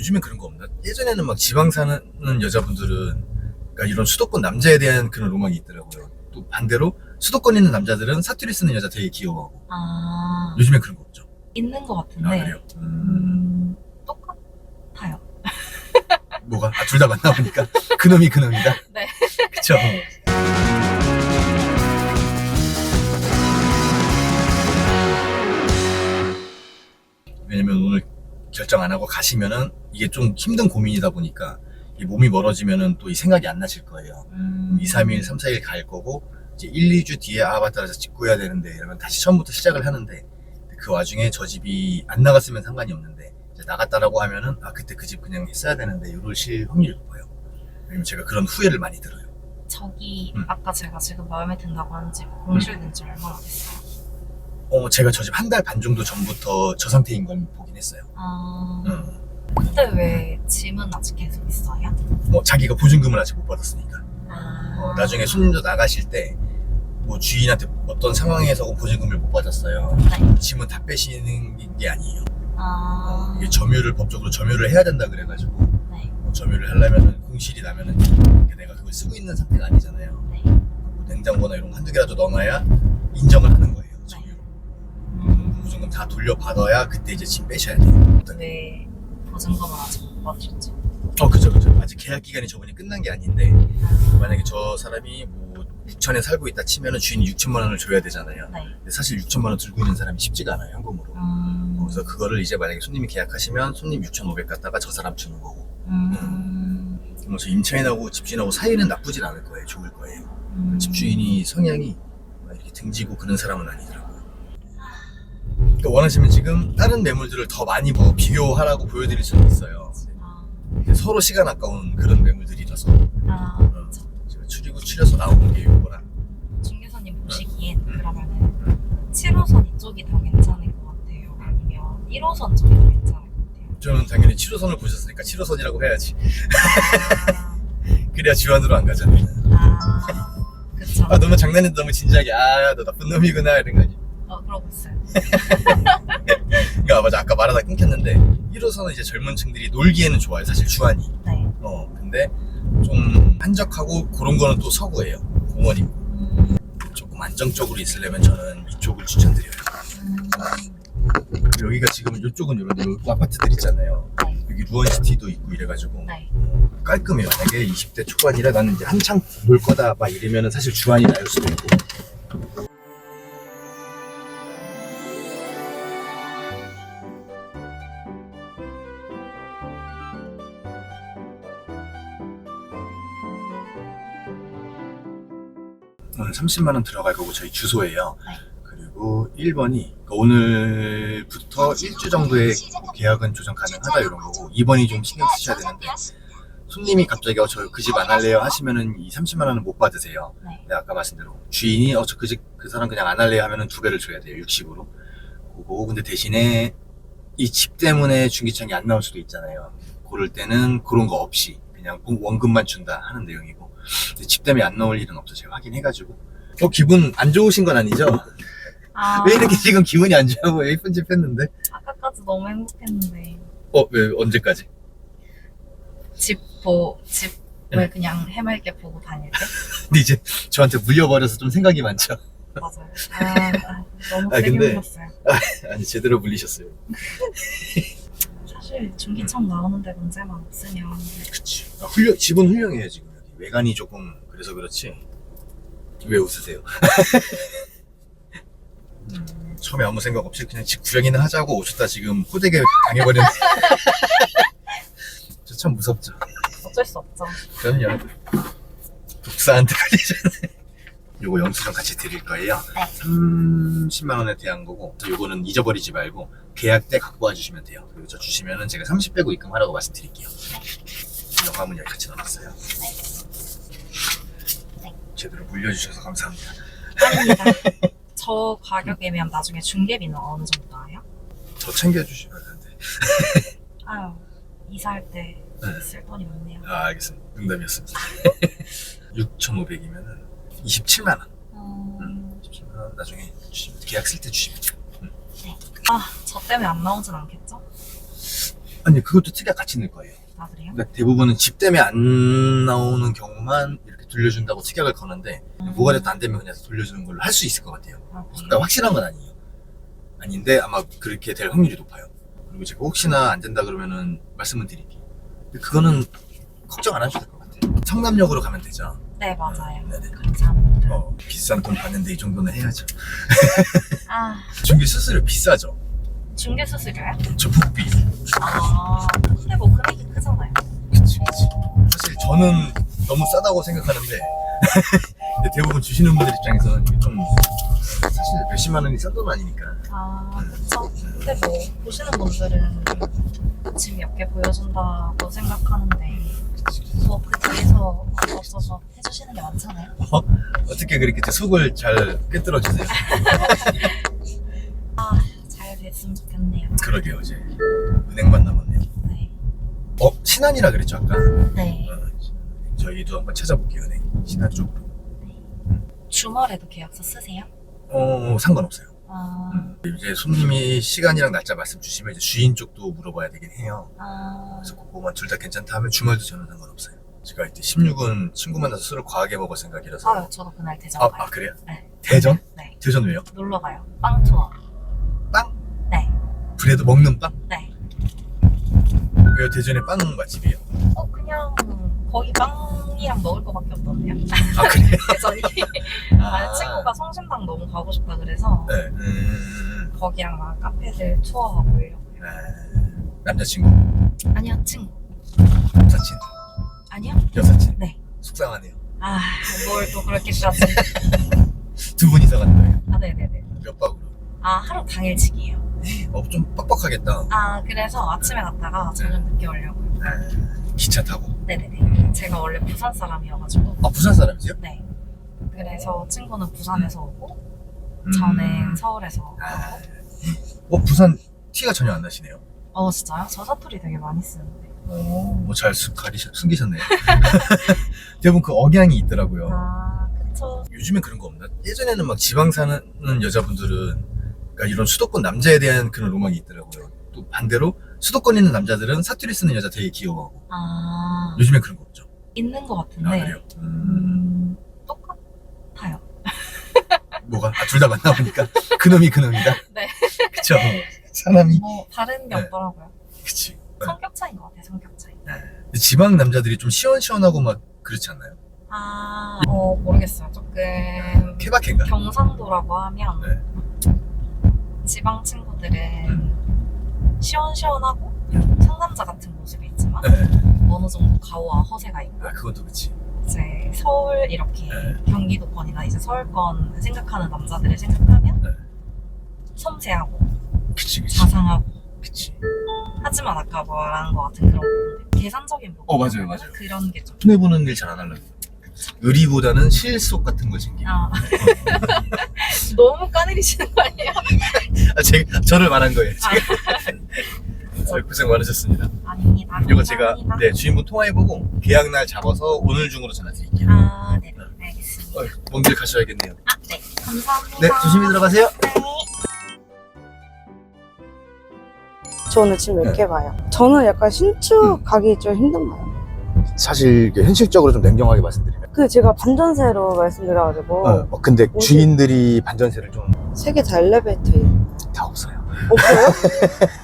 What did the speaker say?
요즘엔 그런 거 없나? 예전에는 막 지방 사는 여자분들은 그러니까 이런 수도권 남자에 대한 그런 로망이 있더라고요. 또 반대로 수도권에 있는 남자들은 사투리 쓰는 여자 되게 귀여워하고. 아, 요즘엔 그런 거 없죠. 있는 것 아, 같은데. 그래요? 똑같아요. 뭐가? 아, 둘 다 만나보니까 그놈이 그놈이다. 네. 그쵸? 왜냐면 오늘 결정 안 하고 가시면은 이게 좀 힘든 고민이다 보니까 이 몸이 멀어지면은 또 이 생각이 안 나실 거예요. 2, 3일, 3, 4일 갈 거고 이제 1, 2주 뒤에 아 맞다 짓고 해야 되는데 이러면 다시 처음부터 시작을 하는데 그 와중에 저 집이 안 나갔으면 상관이 없는데 이제 나갔다라고 하면은 아 그때 그 집 그냥 했어야 되는데 이러실 확률이 높아요. 왜냐면 제가 그런 후회를 많이 들어요. 저기 아까 제가 지금 마음에 든다고 하는 집 공실된 지 얼마나 됐어요? 제가 저 집 한 달 반 정도 전부터 저 상태인 걸 보긴 했어요. 아, 근데 왜 짐은 아직 계속 있어요? 자기가 보증금을 아직 못 받았으니까. 아, 나중에 손님도 나가실 때 뭐 주인한테 어떤 상황에서 보증금을 못 받았어요. 네. 짐은 다 빼시는 게 아니에요. 아, 이게 점유를 법적으로 점유를 해야 된다 그래가지고 네. 점유를 하려면은 공실이 나면은 내가 그걸 쓰고 있는 상태가 아니잖아요. 네. 뭐 냉장고나 이런 거 한두 개라도 넣어놔야 인정을 하는 거예요. 점유로. 보증금 다 돌려받아야 그때 이제 짐 빼셔야 돼요. 왜 보증금을 아직 못 받으셨죠? 그죠. 아직 계약 기간이 저번에 끝난 게 아닌데 만약에 저 사람이 뭐 부천에 살고 있다 치면은 주인이 6천만 원을 줘야 되잖아요. 네. 근데 사실 6천만 원 들고 있는 사람이 쉽지가 않아요, 현금으로. 그래서 그거를 이제 만약에 손님이 계약하시면 손님 6,500 갖다가 저 사람 주는 거고. 그래서 임차인하고 집주인하고 사이는 나쁘진 않을 거예요, 좋을 거예요. 집주인이 성향이 막 이렇게 등지고 그런 사람은 아니더라고요. 그러니까 원하시면 지금 다른 매물들을 더 많이 뭐 비교하라고 보여드릴 수는 있어요. 서로 시간 아까운 그런 매물들이라서 제가 추려서 나오는 게 요거라. 중개사님 보시기엔 그러면은 7호선 이쪽이 더 괜찮을 것 같아요? 아니면 1호선 쪽이 더 괜찮을 것 같아요? 저는 당연히 7호선을 보셨으니까 7호선이라고 해야지. 그래야 주안으로 안 가잖아요. 그쵸. 너무 장난인데 너무 진지하게 너 나쁜 놈이구나 이런 거지. 그러고 있어요. 그러니까 맞아, 아까 말하다 끊겼는데 1호선은 이제 젊은 층들이 놀기에는 좋아요, 사실 주안이. 네. 근데 좀 한적하고 그런 거는 또 서구예요. 공원이고. 조금 안정적으로 있으려면 저는 이쪽을 추천드려요. 여기가 지금 이쪽은 이런 아파트들 있잖아요. 네. 여기 루원시티도 있고 이래가지고 네. 깔끔해요. 만약에 20대 초반이라 나는 이제 한창 놀 거다 막 이러면은 사실 주안이 나을 수도 있고. 오늘 30만 원 들어갈 거고 저희 주소예요. 네. 그리고 1번이 오늘부터 1주 정도의 계약은 조정 가능하다 이런 거고 2번이 좀 신경 쓰셔야 되는데 손님이 갑자기 저 그 집 안 할래요 하시면은 이 30만 원은 못 받으세요. 네. 근데 아까 말씀대로 주인이 저 그 사람 그냥 안 할래요 하면은 2배를 줘야 돼요. 60으로. 그거 근데 대신에 이 집 때문에 중개청이 안 나올 수도 있잖아요. 그럴 때는 그런 거 없이 그냥 원금만 준다 하는 내용이고 근데 집 때문에 안 나올 일은 없어. 제가 확인해가지고 기분 안 좋으신 건 아니죠? 왜 이렇게 지금 기분이 안 좋아? 예쁜 집 했는데 아까까지 너무 행복했는데 왜 언제까지? 집을 그냥 해맑게 보고 다닐 때? 근데 이제 저한테 물려버려서 좀 생각이 많죠. 맞아요. 너무 세게 근데 물렸어요. 아니 제대로 물리셨어요. 사실 중기청 나오는데 문제만 없으면 그치. 집은 훌륭해요 지금. 여기 외관이 조금 그래서 그렇지. 왜 웃으세요? 처음에 아무 생각 없이 그냥 집 구경이나 하자고 오셨다 지금 호되게 당해버렸네. 저 참 무섭죠. 어쩔 수 없죠. 그럼요. 독사한테 걸리잖아요. 요거 영수증 같이 드릴 거예요. 네. 30만 원에 대한 거고 요거는 잊어버리지 말고 계약 때 갖고 와주시면 돼요. 그리고 저 주시면은 제가 30 빼고 입금하라고 말씀드릴게요. 영화문 여기 같이 넣어놨어요. 네. 제대로 물려주셔서 감사합니다. 아닙니다. 저 가격이면 나중에 중개비는 어느 정도 나와요? 더 챙겨주시면 되는데. 아유, 이사할 때 쓸 돈이 많네요. 알겠습니다. 농담이었습니다. 6,500이면은 27만 원. 27만 원 나중에 주시면 계약 쓸 때 주시면 돼요. 저 때문에 안 나오진 않겠죠? 아니 그것도 특약 같이 낼 거예요. 아 그래요? 그러니까 대부분은 집 때문에 안 나오는 경우만 이렇게 돌려준다고 특약을 거는데 뭐가 돼도 안 되면 그냥 돌려주는 걸로 할 수 있을 것 같아요. 아, 그러니까 확실한 건 아니에요. 아닌데 아마 그렇게 될 확률이 높아요. 그리고 제가 혹시나 안 된다 그러면은 말씀을 드릴게요. 근데 그거는 걱정 안 하셔도 될 것 같아요. 성남역으로 가면 되죠. 네 맞아요. 네네. 감사합니다. 비싼 돈 받는데 이 정도는 해야죠. 아 중개 수수료 비싸죠. 중개 수수료요? 저 북비. 아 근데 뭐 금액이 크잖아요. 그치. 사실 저는 너무 싸다고 생각하는데 근데 대부분 주시는 분들 입장에서는 이게 좀 사실 몇십만 원이 싼 돈 아니니까. 아 그쵸. 근데 뭐 보시는 분들은 지금 몇 개 보여준다고 생각하는데 뭐 그 뒤에서 없어서 해주시는 게 많잖아요. 어떻게 그렇게 제 속을 잘 꿰뚫어 주세요. 잘 됐으면 좋겠네요. 그러게요. 이제 은행만 남았네요. 네. 신한이라 그랬죠 아까. 네. 저희도 한번 찾아볼게요. 은행 신한 쪽으로. 주말에도 계약서 쓰세요? 상관없어요. 아, 이제 손님이 시간이랑 날짜 말씀 주시면 이제 주인 쪽도 물어봐야 되긴 해요. 그래서 그거만 둘 다 괜찮다 하면 주말도 저는 상관없어요. 제가 이때 16은 친구 만나서 술을 과하게 먹을 생각이라서. 아 저도 그날 대전 가요. 그래요? 네. 대전? 네. 대전 왜요? 놀러 가요. 빵 투어. 빵? 네. 브레드 먹는 빵? 네. 왜요? 대전에 빵 맛집이에요? 그냥 거기 빵이랑 먹을 거밖에 없던데요. 아 그래요? 대전이. 친구가 성심당 너무 가고 싶다 그래서 네. 거기랑 막 카페들 투어하고 이러고. 남자친구? 아니요 친구. 남사친? 아니요? 여사친? 네. 속상하네요. 뭘 또 그렇게까지. 두 분이서 가는 거예요? 네네네. 몇 박으로? 하루 당일치기예요. 좀 빡빡하겠다. 그래서 아침에 갔다가 저녁 늦게 오려고요. 기차 타고? 네네네. 제가 원래 부산 사람이어가지고. 부산 사람이세요? 네. 그래서 친구는 부산에서 오고 저는 서울에서 오고. 부산 티가 전혀 안 나시네요. 진짜요? 저 사투리 되게 많이 쓰는데. 잘 숨기셨네요. 대부분 그 억양이 있더라고요. 그쵸. 요즘엔 그런 거 없나? 예전에는 막 지방 사는 여자분들은 그러니까 이런 수도권 남자에 대한 그런 로망이 있더라고요. 또 반대로 수도권에 있는 남자들은 사투리 쓰는 여자 되게 귀여워하고. 요즘엔 그런 거 없죠? 있는 것 같은데. 그래요? 똑같아요. 뭐가? 둘 다 만나보니까 그놈이 그놈이다? 네. 그쵸. 사람이. 뭐 다른 게 네. 없더라고요. 그치. 성격 차이인 것 같아요. 성격 차이. 근데 지방 남자들이 좀 시원시원하고 막 그렇지 않나요? 모르겠어요. 조금 케바케인가? 경상도라고 하면 네. 지방 친구들은 시원시원하고 상남자 같은 모습이 있지만 네. 어느 정도 가오와 허세가 있고 그것도 그치. 이제 서울 이렇게 네. 경기도권이나 이제 서울권 생각하는 남자들을 생각하면 네. 섬세하고 그치. 자상하고 그치. 하지만 아까 말한 것 같은 그런 부분들 계산적인 부분 맞아요. 그런 게 좀 손해보는 일 잘 안 하려고. 의리보다는 실속 같은 걸 챙기고. 너무 까내리시는 거 아니에요? 저를 말한 거예요. 고생 많으셨습니다. 아닙니다. 이거 제가 감사합니다. 주인분 통화해보고 계약날 잡아서 오늘 중으로 전화 드릴게요. 네, 알겠습니다. 먼 길 가셔야겠네요. 네, 감사합니다. 네, 조심히 들어가세요. 네. 저 오늘 지금 몇 개 봐요. 저는 약간 신축 가기 좀 힘든 거예요. 사실 현실적으로 좀 냉정하게 말씀드리면 그 제가 반전세로 말씀드려가지고 근데 뭐지? 주인들이 반전세를 좀 다 세 개 다 엘리베이터에 없어요. 없어요?